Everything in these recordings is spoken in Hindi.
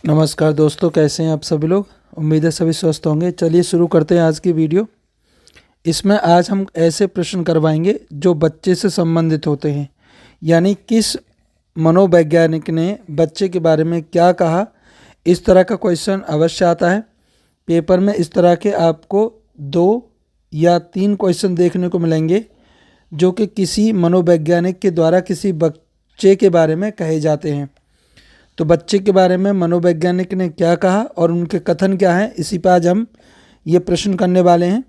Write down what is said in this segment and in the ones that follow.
नमस्कार दोस्तों, कैसे हैं आप सभी लोग। उम्मीद है सभी स्वस्थ होंगे। चलिए शुरू करते हैं आज की वीडियो। इसमें आज हम ऐसे प्रश्न करवाएंगे जो बच्चे से संबंधित होते हैं, यानी किस मनोवैज्ञानिक ने बच्चे के बारे में क्या कहा। इस तरह का क्वेश्चन अवश्य आता है पेपर में। इस तरह के आपको 2 या 3 क्वेश्चन देखने को मिलेंगे जो कि किसी मनोवैज्ञानिक के द्वारा किसी बच्चे के बारे में कहे जाते हैं। तो बच्चे के बारे में मनोवैज्ञानिक ने क्या कहा और उनके कथन क्या हैं, इसी पर आज हम ये प्रश्न करने वाले हैं।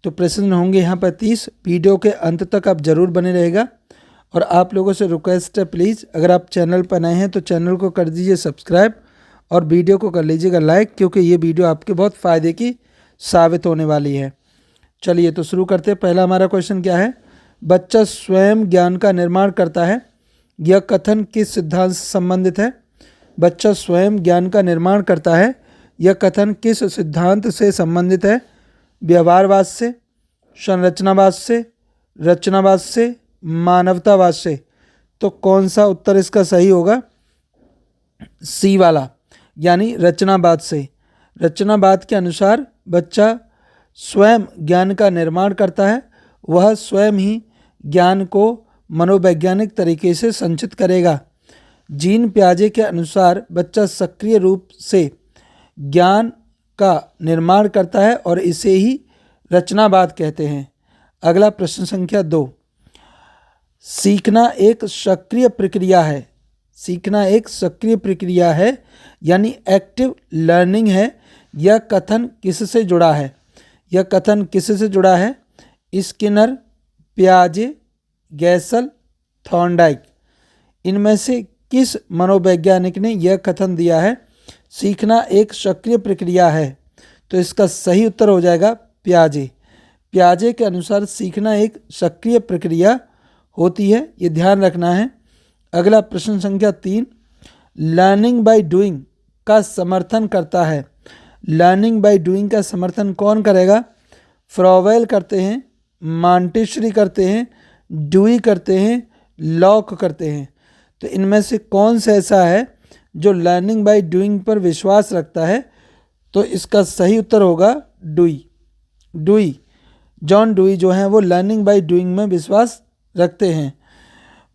तो प्रश्न होंगे यहाँ पर 30। वीडियो के अंत तक आप ज़रूर बने रहेगा। और आप लोगों से रिक्वेस्ट है, प्लीज़ अगर आप चैनल पर नए हैं तो चैनल को कर दीजिए सब्सक्राइब और वीडियो को कर लीजिएगा लाइक, क्योंकि ये वीडियो आपके बहुत फ़ायदे की साबित होने वाली है। चलिए तो शुरू करते हैं। पहला हमारा क्वेश्चन क्या है, बच्चा स्वयं ज्ञान का निर्माण करता है, यह कथन किस सिद्धांत से संबंधित है। बच्चा स्वयं ज्ञान का निर्माण करता है, यह कथन किस सिद्धांत से संबंधित है। व्यवहारवाद से, संरचनावाद से, रचनावाद से, मानवतावाद से। तो कौन सा उत्तर इसका सही होगा, सी वाला, यानी रचनावाद से। रचनावाद के अनुसार बच्चा स्वयं ज्ञान का निर्माण करता है, वह स्वयं ही ज्ञान को मनोवैज्ञानिक तरीके से संचित करेगा। जीन पियाजे के अनुसार बच्चा सक्रिय रूप से ज्ञान का निर्माण करता है और इसे ही रचनावाद कहते हैं। अगला प्रश्न संख्या 2। सीखना एक सक्रिय प्रक्रिया है। सीखना एक सक्रिय प्रक्रिया है, यानी एक्टिव लर्निंग है। यह कथन किससे जुड़ा है। यह कथन किससे जुड़ा है, स्किनर, पियाजे, गैसल, थॉर्नडाइक। इनमें से किस मनोवैज्ञानिक ने यह कथन दिया है, सीखना एक सक्रिय प्रक्रिया है। तो इसका सही उत्तर हो जाएगा पियाजे। पियाजे के अनुसार सीखना एक सक्रिय प्रक्रिया होती है, ये ध्यान रखना है। अगला प्रश्न संख्या 3। लर्निंग बाय डूइंग का समर्थन करता है। लर्निंग बाय डूइंग का समर्थन कौन करेगा। फ्रॉवेल करते हैं, मॉन्टेसरी करते हैं, ड्यूई करते हैं, लॉक करते हैं। तो इनमें से कौन सा ऐसा है जो लर्निंग बाय डूइंग पर विश्वास रखता है। तो इसका सही उत्तर होगा डूई। डूई, जॉन डूई जो हैं वो लर्निंग बाय डूइंग में विश्वास रखते हैं।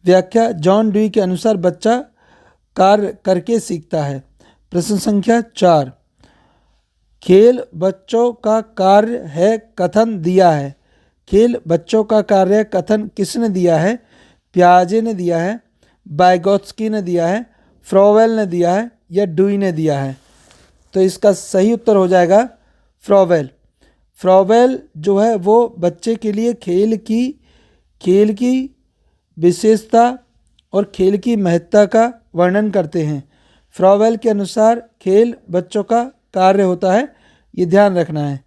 व्याख्या, जॉन डूई के अनुसार बच्चा कार्य करके सीखता है। प्रश्न संख्या 4। खेल बच्चों का कार्य है कथन दिया है। खेल बच्चों का कार्य कथन किसने दिया है। पियाजे ने दिया है, वाइगोत्स्की ने दिया है, फ्रॉवेल ने दिया है या डूई ने दिया है। तो इसका सही उत्तर हो जाएगा फ्रॉवेल। फ्रॉवेल जो है वो बच्चे के लिए खेल की विशेषता और खेल की महत्ता का वर्णन करते हैं। फ्रॉवेल के अनुसार खेल बच्चों का कार्य होता है, ये ध्यान रखना है।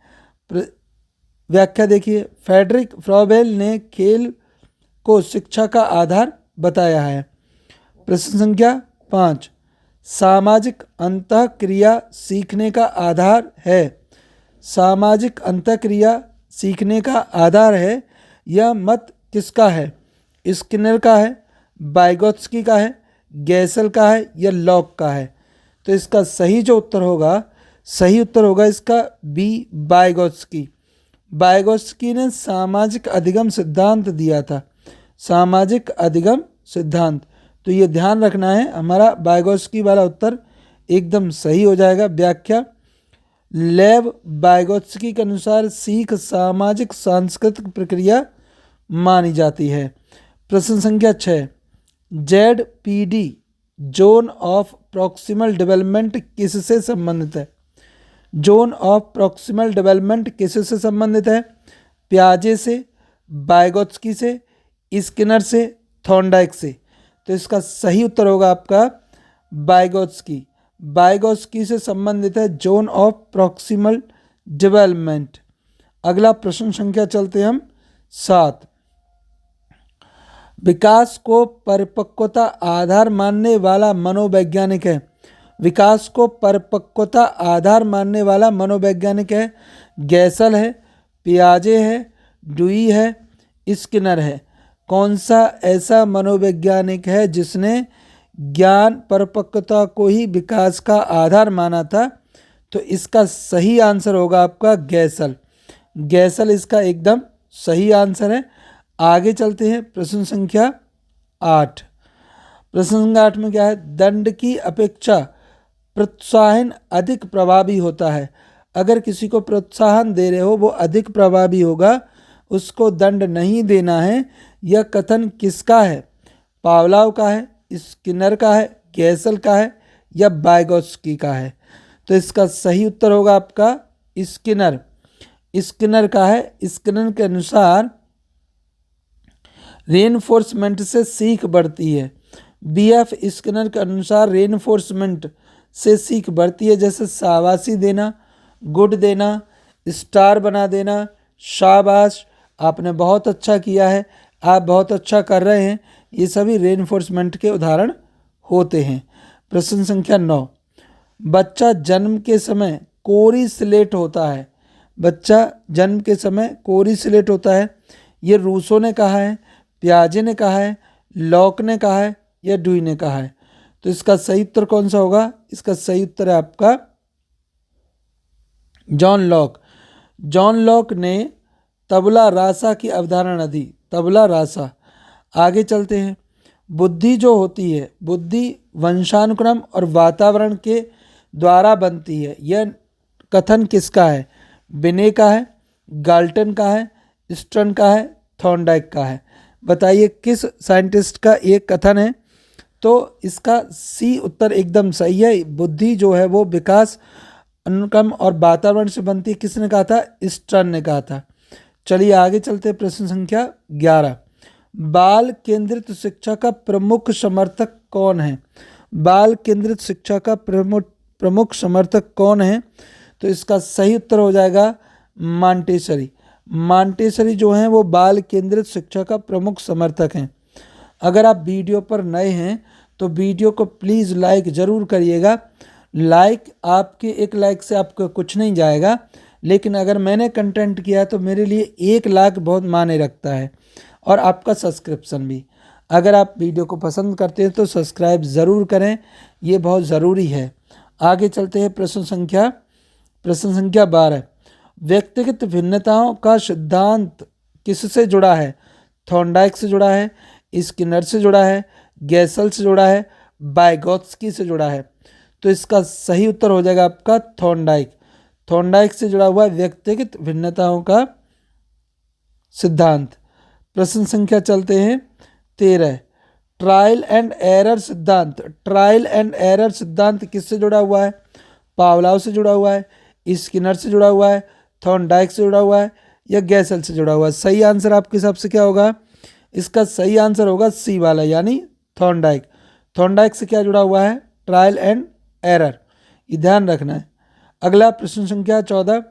व्याख्या देखिए, फ्रेडरिक फ्रॉवेल ने खेल को शिक्षा का आधार बताया है। प्रश्न संख्या 5। सामाजिक अंतःक्रिया सीखने का आधार है। सामाजिक अंतःक्रिया सीखने का आधार है, यह मत किसका है। स्किनर का है, वाइगोत्स्की का है, गैसल का है या लॉक का है। तो इसका सही जो उत्तर होगा, सही उत्तर होगा इसका बी, वाइगोत्स्की। वाइगोत्स्की ने सामाजिक अधिगम सिद्धांत दिया था। सामाजिक अधिगम सिद्धांत। तो ये ध्यान रखना है, हमारा वाइगोत्स्की वाला उत्तर एकदम सही हो जाएगा। व्याख्या, लेव वाइगोत्स्की के अनुसार सीख सामाजिक सांस्कृतिक प्रक्रिया मानी जाती है। प्रश्न संख्या 6। ZPD zone of proximal development किससे संबंधित है। जोन ऑफ प्रॉक्सिमल डेवलपमेंट किससे संबंधित है। पियाजे से, वाइगोत्स्की से, स्किनर से, थॉर्नडाइक से। तो इसका सही उत्तर होगा आपका वाइगोत्स्की। वाइगोत्स्की से संबंधित है जोन ऑफ प्रॉक्सिमल डेवलपमेंट। अगला प्रश्न संख्या चलते हैं हम 7। विकास को परिपक्वता आधार मानने वाला मनोवैज्ञानिक है। विकास को परिपक्वता आधार मानने वाला मनोवैज्ञानिक है। गैसल है, पियाजे है, डूई है, स्किनर है। कौन सा ऐसा मनोवैज्ञानिक है जिसने ज्ञान परिपक्वता को ही विकास का आधार माना था। तो इसका सही आंसर होगा आपका गैसल। गैसल इसका एकदम सही आंसर है। आगे चलते हैं प्रश्न संख्या 8। प्रश्न संख्या 8 में क्या है? दंड की अपेक्षा प्रोत्साहन अधिक प्रभावी होता है। अगर किसी को प्रोत्साहन दे रहे हो वो अधिक प्रभावी होगा, उसको दंड नहीं देना है। यह कथन किसका है? पावलोव का है, स्किनर का है, गैसल का है या वाइगोत्स्की का है? तो इसका सही उत्तर होगा आपका स्किनर। स्किनर का है। स्किनर के अनुसार रेनफोर्समेंट से सीख बढ़ती है। बीएफ स्किनर के अनुसार रेनफोर्समेंट से सीख बढ़ती है, जैसे शाबाशी देना, गुड देना, स्टार बना देना, शाबाश, आपने बहुत अच्छा किया है, आप बहुत अच्छा कर रहे हैं, ये सभी रेनफोर्समेंट के उदाहरण होते हैं। प्रश्न संख्या 9। बच्चा जन्म के समय कोरी स्लेट होता है। बच्चा जन्म के समय कोरी स्लेट होता है। ये रूसो ने कहा है, पियाजे ने कहा है, लॉक ने कहा है या ड्यूई ने कहा है? तो इसका सही उत्तर कौन सा होगा? इसका सही उत्तर है आपका जॉन लॉक। जॉन लॉक ने तबला रासा की अवधारणा दी। तबला रासा। आगे चलते हैं। बुद्धि जो होती है, बुद्धि वंशानुक्रम और वातावरण के द्वारा बनती है। यह कथन किसका है? बिने का है, गाल्टन का है, स्टर्न का है, थॉर्नडाइक का है? बताइए किस साइंटिस्ट का ये कथन है? तो इसका सी उत्तर एकदम सही है। बुद्धि जो है वो विकास, अनुक्रम और वातावरण से बनती है। किसने कहा था? स्टर्न ने कहा था। चलिए आगे चलते हैं। प्रश्न संख्या 11। बाल केंद्रित शिक्षा का प्रमुख समर्थक कौन है? बाल केंद्रित शिक्षा का प्रमुख समर्थक कौन है? तो इसका सही उत्तर हो जाएगा मॉन्टेसरी। मॉन्टेसरी जो हैं वो बाल केंद्रित शिक्षा का प्रमुख समर्थक हैं। अगर आप वीडियो पर नए हैं तो वीडियो को प्लीज़ लाइक ज़रूर करिएगा। लाइक, आपके एक लाइक से आपको कुछ नहीं जाएगा, लेकिन अगर मैंने कंटेंट किया तो मेरे लिए 1 लाख बहुत मायने रखता है, और आपका सब्सक्रिप्शन भी। अगर आप वीडियो को पसंद करते हैं तो सब्सक्राइब ज़रूर करें, ये बहुत ज़रूरी है। आगे चलते हैं। प्रश्न संख्या 12। व्यक्तिगत भिन्नताओं का सिद्धांत किससे जुड़ा है? थॉर्नडाइक से जुड़ा है, स्किनर से जुड़ा है, गैसल से जुड़ा है, वाइगोत्स्की से जुड़ा है? तो इसका सही उत्तर हो जाएगा आपका थॉर्नडाइक। थॉर्नडाइक से जुड़ा हुआ व्यक्तिगत भिन्नताओं का सिद्धांत। प्रश्न संख्या चलते हैं 13। ट्रायल एंड एरर सिद्धांत। ट्रायल एंड एरर सिद्धांत किससे जुड़ा हुआ है? पावलोव से जुड़ा हुआ है, स्किनर से जुड़ा हुआ है, थॉर्नडाइक से जुड़ा हुआ है या गैसल से जुड़ा हुआ है? सही आंसर आपके हिसाब से क्या होगा? इसका सही आंसर होगा सी वाला, यानी थॉर्नडाइक। थॉर्नडाइक से क्या जुड़ा हुआ है? Trial and error. ये ध्यान रखना है। अगला प्रश्न संख्या 14।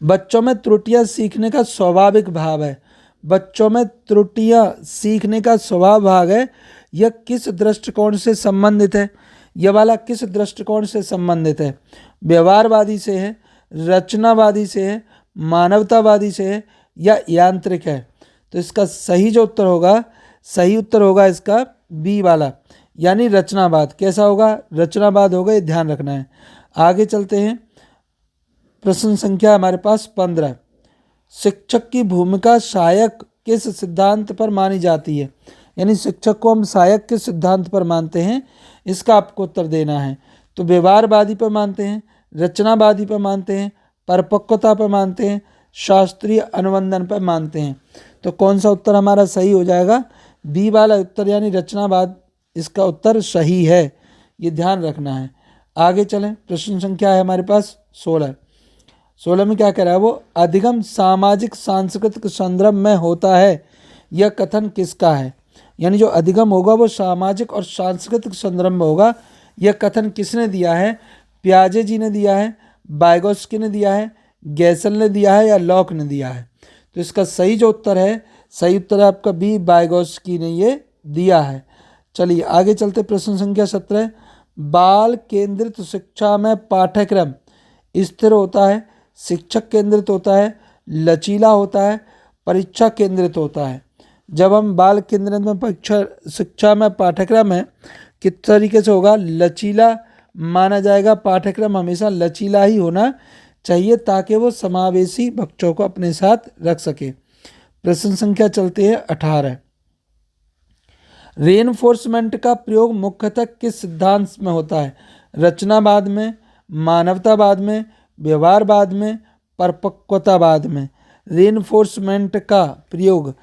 बच्चों में त्रुटियां सीखने का स्वाभाविक भाव है। बच्चों में त्रुटियां सीखने का स्वभाव भाग है। यह किस दृष्टिकोण से संबंधित है? यह वाला किस दृष्टिकोण से संबंधित है? व्यवहारवादी से है, रचनावादी से है, मानवतावादी से है या यांत्रिक है? तो इसका सही जो उत्तर होगा, सही उत्तर होगा इसका बी वाला, यानी रचनावाद। कैसा होगा? रचनावाद होगा, ये ध्यान रखना है। आगे चलते हैं। प्रश्न संख्या हमारे पास 15। शिक्षक की भूमिका सहायक किस सिद्धांत पर मानी जाती है? यानी शिक्षक को हम सहायक किस सिद्धांत पर मानते हैं, इसका आपको उत्तर देना है। तो व्यवहारवादी पर मानते हैं, रचनावादी पर मानते हैं, परिपक्वता पर मानते हैं, शास्त्रीय अनुबंधन पर मानते हैं? तो कौन सा उत्तर हमारा सही हो जाएगा? बी वाला उत्तर, यानी रचनावाद इसका उत्तर सही है, ये ध्यान रखना है। आगे चलें। प्रश्न संख्या है हमारे पास 16। 16 में क्या कह रहा है वो? अधिगम सामाजिक सांस्कृतिक संदर्भ में होता है। यह कथन किसका है? यानी जो अधिगम होगा वो सामाजिक और सांस्कृतिक संदर्भ में होगा। यह कथन किसने दिया है? पियाजे जी ने दिया है, वाइगोत्स्की ने दिया है, गैसल ने दिया है या लॉक ने दिया है? तो इसका सही जो उत्तर है, सही उत्तर है आपका बी, वाइगोत्स्की ने ये दिया है। चलिए आगे चलते। प्रश्न संख्या 17। बाल केंद्रित शिक्षा में पाठ्यक्रम स्थिर होता है, शिक्षक केंद्रित होता है, लचीला होता है, परीक्षा केंद्रित होता है? जब हम बाल केंद्रित में शिक्षा में पाठ्यक्रम है किस तरीके से होगा, लचीला माना जाएगा। पाठ्यक्रम हमेशा लचीला ही होना चाहिए ताकि वो समावेशी बच्चों को अपने साथ रख सके। प्रश्न संख्या चलते हैं 18। रेनफोर्समेंट का प्रयोग मुख्यतः किस सिद्धांत में होता है, रचनावाद में, मानवतावाद में, व्यवहारवाद में, परिपक्वतावाद में। रेनफोर्समेंट का प्रयोग,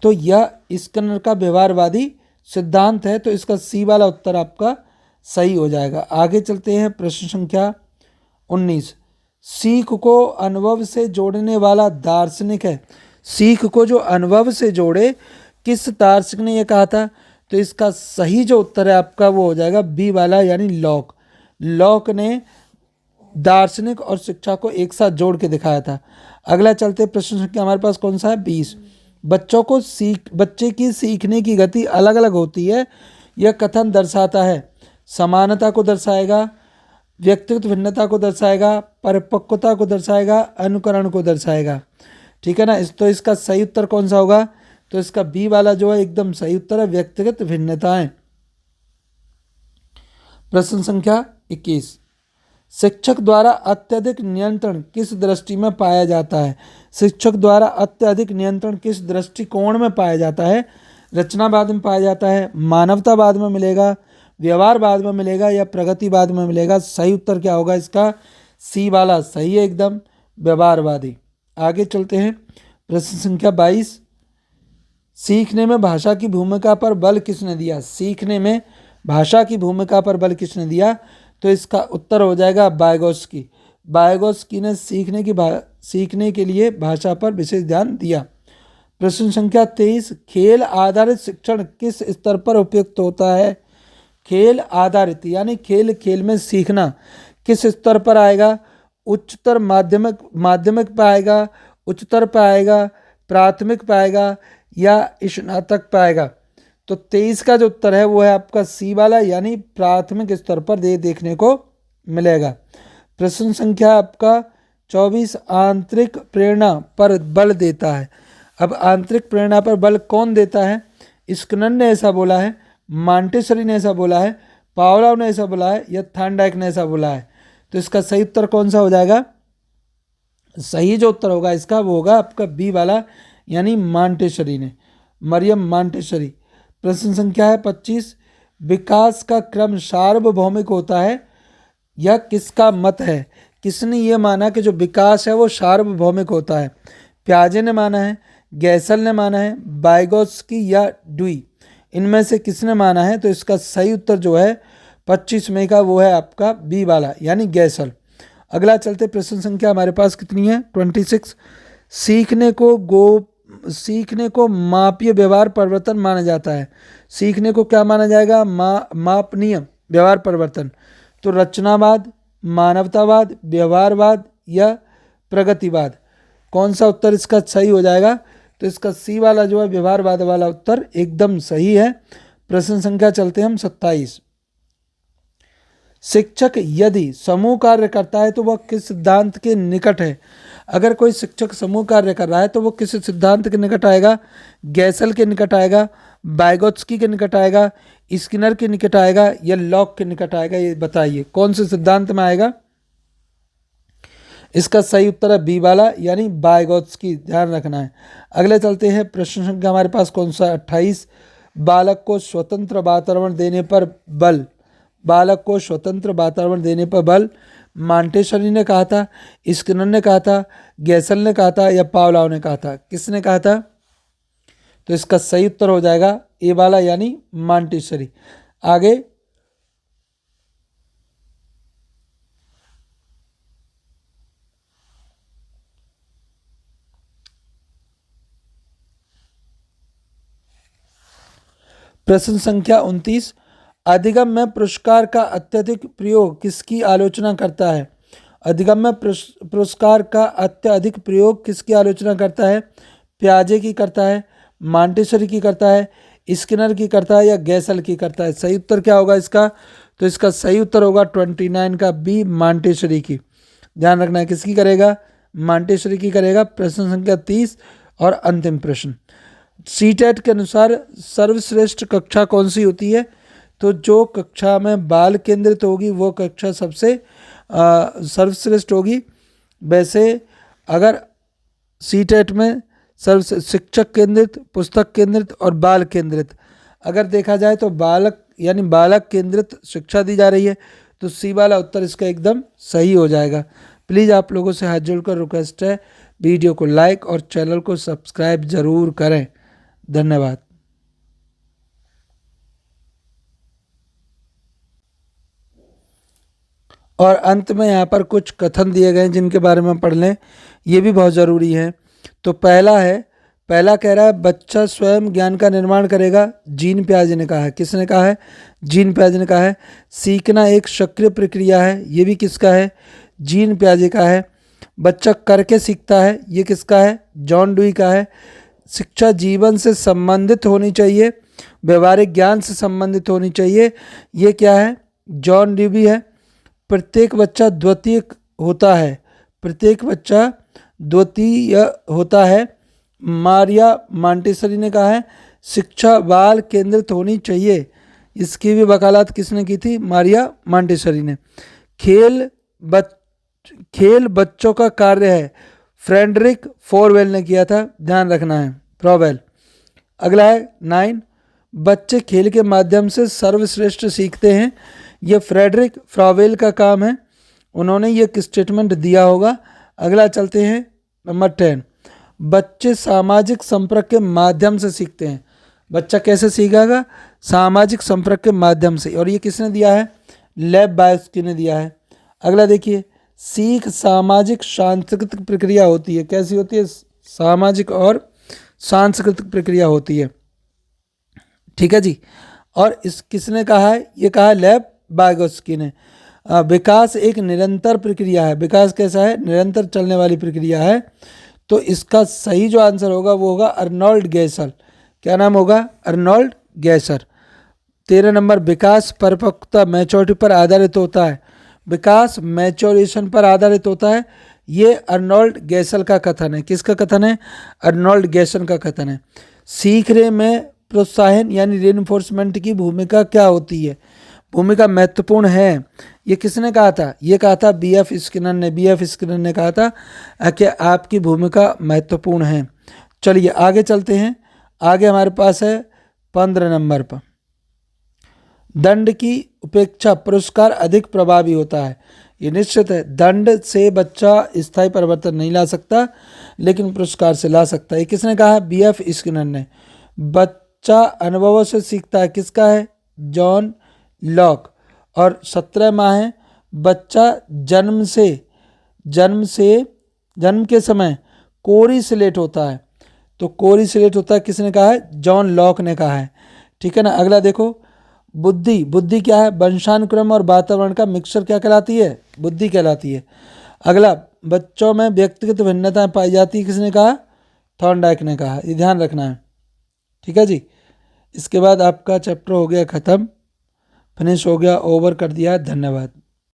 तो यह स्किनर का व्यवहारवादी सिद्धांत है, तो इसका सी वाला उत्तर आपका सही हो जाएगा। आगे चलते हैं प्रश्न संख्या 19। सीख को अनुभव से जोड़ने वाला दार्शनिक है। सीख को जो अनुभव से जोड़े किस दार्शनिक ने यह कहा था, तो इसका सही जो उत्तर है आपका वो हो जाएगा बी वाला यानी लॉक। लॉक ने दार्शनिक और शिक्षा को एक साथ जोड़ के दिखाया था। अगला चलते प्रश्न संख्या हमारे पास कौन सा है 20। बच्चे की सीखने की गति अलग अलग होती है, यह कथन दर्शाता है। समानता को दर्शाएगा, व्यक्तिगत भिन्नता को दर्शाएगा, परिपक्वता को दर्शाएगा, अनुकरण को दर्शाएगा। ठीक है ना। तो इसका सही उत्तर कौन सा होगा, तो इसका बी वाला जो है एकदम सही उत्तर है, व्यक्तिगत भिन्नताएं। प्रश्न संख्या 21। शिक्षक द्वारा अत्यधिक नियंत्रण किस दृष्टि में पाया जाता है। शिक्षक द्वारा अत्यधिक नियंत्रण किस दृष्टिकोण में पाया जाता है, रचनावाद में पाया जाता है, मानवतावाद में मिलेगा, व्यवहारवाद में मिलेगा या प्रगतिवाद में मिलेगा। सही उत्तर क्या होगा इसका, सी वाला सही है एकदम, व्यवहारवादी। आगे चलते हैं प्रश्न संख्या 22। सीखने में भाषा की भूमिका पर बल किसने दिया। सीखने में भाषा की भूमिका पर बल किसने दिया, तो इसका उत्तर हो जाएगा वाइगोत्स्की। वाइगोत्स्की ने सीखने के लिए भाषा पर विशेष ध्यान दिया। प्रश्न संख्या 23। खेल आधारित शिक्षण किस स्तर पर उपयुक्त होता है। खेल आधारित यानी खेल में सीखना किस स्तर पर आएगा, उच्चतर माध्यमिक पे आएगा, उच्चतर पे आएगा, प्राथमिक पे आएगा या स्नातक पे आएगा। तो 23 का जो उत्तर है वो है आपका सी वाला यानी प्राथमिक स्तर पर देखने को मिलेगा। प्रश्न संख्या आपका 24। आंतरिक प्रेरणा पर बल देता है। अब आंतरिक प्रेरणा पर बल कौन देता है, स्किनर ने ऐसा बोला है, मॉन्टेसरी ने ऐसा बोला है, पावलोव ने ऐसा बोला है या थॉर्नडाइक ने ऐसा बोला है। तो इसका सही उत्तर कौन सा हो जाएगा, सही जो उत्तर होगा इसका वो होगा आपका बी वाला यानी मॉन्टेसरी ने, मरियम मॉन्टेसरी। प्रश्न संख्या है 25। विकास का क्रम सार्वभौमिक होता है, यह किसका मत है। किसने ये माना कि जो विकास है वो सार्वभौमिक होता है। प्याजे ने माना है, गैसल ने माना है, वाइगोत्स्की या ड्यूई, इनमें से किसने माना है। तो इसका सही उत्तर जो है 25 में का वो है आपका बी वाला यानी गैसल। अगला चलते प्रश्न संख्या हमारे पास कितनी है 26। सीखने को मापीय व्यवहार परिवर्तन माना जाता है। सीखने को क्या माना जाएगा, मापनीय व्यवहार परिवर्तन। तो रचनावाद, मानवतावाद, व्यवहारवाद या प्रगतिवाद, कौन सा उत्तर इसका सही हो जाएगा। तो इसका सी वाला जो है व्यवहारवाद वाला उत्तर एकदम सही है। प्रश्न संख्या चलते हैं हम 27। शिक्षक यदि समूह कार्य करता है तो वह किस सिद्धांत के निकट है। अगर कोई शिक्षक समूह कार्य कर रहा है तो वो किस सिद्धांत के निकट आएगा, गैसल के निकट आएगा, वाइगोत्स्की के निकट आएगा, स्किनर के निकट आएगा या लॉक के निकट आएगा। ये बताइए कौन से सिद्धांत में आएगा। इसका सही उत्तर है बी वाला यानी वाइगोत्स्की, ध्यान रखना है। अगले चलते हैं प्रश्न संख्या हमारे पास कौन सा 28। बालक को स्वतंत्र वातावरण देने पर बल। बालक को स्वतंत्र वातावरण देने पर बल मॉन्टेसरी ने कहा था, स्किनर ने कहा था, गैसल ने कहा था या पावलोव ने कहा था। किसने कहा था, तो इसका सही उत्तर हो जाएगा ए वाला यानी मॉन्टेसरी। आगे प्रश्न संख्या 29। अधिगम में पुरस्कार का अत्यधिक प्रयोग किसकी आलोचना करता है। अधिगम में पुरस्कार का अत्यधिक प्रयोग किसकी आलोचना करता है। प्याजे की करता है, मॉन्टेसरी की करता है, स्किनर की करता है या गैसल की करता है। सही उत्तर क्या होगा इसका, तो इसका सही उत्तर होगा 29 का बी मॉन्टेसरी की। ध्यान रखना है किसकी करेगा, मॉन्टेसरी की करेगा। प्रश्न संख्या 30 और अंतिम प्रश्न सीटेट के अनुसार सर्वश्रेष्ठ कक्षा कौन सी होती है? तो जो कक्षा में बाल केंद्रित होगी वो कक्षा सबसे सर्वश्रेष्ठ होगी। वैसे अगर सीटेट में सर्व शिक्षक केंद्रित, पुस्तक केंद्रित और बाल केंद्रित अगर देखा जाए तो बालक यानी बालक केंद्रित शिक्षा दी जा रही है, तो सी वाला उत्तर इसका एकदम सही हो जाएगा। प्लीज़ आप लोगों से हाथ जोड़कर रिक्वेस्ट है, वीडियो को लाइक और चैनल को सब्सक्राइब जरूर करें। धन्यवाद। और अंत में यहाँ पर कुछ कथन दिए गए हैं जिनके बारे में पढ़ लें, ये भी बहुत ज़रूरी है। तो पहला कह रहा है बच्चा स्वयं ज्ञान का निर्माण करेगा, जीन पियाजे ने कहा है। किसने कहा है? जीन पियाजे ने कहा है। सीखना एक सक्रिय प्रक्रिया है, ये भी किसका है? जीन पियाजे का है। बच्चा करके सीखता है, ये किसका है? जॉन डुई का है। शिक्षा जीवन से संबंधित होनी चाहिए, व्यवहारिक ज्ञान से संबंधित होनी चाहिए, ये क्या है? जॉन ड्यूई है। प्रत्येक बच्चा द्वितीय होता है, प्रत्येक बच्चा द्वितीय होता है, मारिया मांटेसरी ने कहा है। शिक्षा बाल केंद्रित होनी चाहिए, इसकी भी वकालत किसने की थी? मारिया मांटेसरी ने। खेल बच्चों का कार्य है, फ्रेडरिक फोरवेल ने किया था, ध्यान रखना है, फ्रोवेल। अगला है 9, बच्चे खेल के माध्यम से सर्वश्रेष्ठ सीखते हैं, ये फ्रेडरिक फ्रोवेल का काम है, उन्होंने ये स्टेटमेंट दिया होगा। अगला चलते हैं नंबर 10, बच्चे सामाजिक संपर्क के माध्यम से सीखते हैं। बच्चा कैसे सीखेगा? सामाजिक संपर्क के माध्यम से, और ये किसने दिया है? लेव बायोस्की ने दिया है। अगला देखिए, सीख सामाजिक सांस्कृतिक प्रक्रिया होती है। कैसी होती है? सामाजिक और सांस्कृतिक प्रक्रिया होती है, ठीक है जी। और इस किसने कहा है? ये कहा है लेव बायोस्की ने। विकास एक निरंतर प्रक्रिया है। विकास कैसा है? निरंतर चलने वाली प्रक्रिया है। तो इसका सही जो आंसर होगा वो होगा अर्नोल्ड गैसर। क्या नाम होगा? अर्नोल्ड गैसर। 13 नंबर, विकास परिपक्वता मैच्योरिटी पर आधारित होता है। विकास मैच्योरेशन पर आधारित होता है, ये अर्नोल्ड गैसल का कथन है। किसका कथन है? अर्नोल्ड गैसल का कथन है। सीखने में प्रोत्साहन यानी रेनफोर्समेंट की भूमिका क्या होती है? भूमिका महत्वपूर्ण है, ये किसने कहा था? ये कहा था बीएफ स्किनर ने। बीएफ स्किनर ने कहा था कि आपकी भूमिका महत्वपूर्ण है। चलिए आगे चलते हैं। आगे हमारे पास है 15 नंबर पर, दंड की उपेक्षा पुरस्कार अधिक प्रभावी होता है। ये निश्चित है, दंड से बच्चा स्थायी परिवर्तन नहीं ला सकता, लेकिन पुरस्कार से ला सकता है। किसने कहा है? बीएफ स्किनर ने। बच्चा अनुभवों से सीखता है, किसका है? John Locke. और 17 माह है, बच्चा जन्म के समय कोरी स्लेट होता है। तो कोरी स्लेट होता है, किसने कहा है? जॉन लॉक ने कहा है, ठीक है ना। अगला देखो, बुद्धि क्या है? वंशानुक्रम और वातावरण का मिक्सचर क्या कहलाती है? बुद्धि कहलाती है। अगला, बच्चों में व्यक्तिगत भिन्नताएं पाई जाती है, किसने कहा? थॉर्नडाइक ने कहा। ये ध्यान रखना है, ठीक है जी। इसके बाद आपका चैप्टर हो गया ख़त्म, फिनिश हो गया, ओवर कर दिया। धन्यवाद।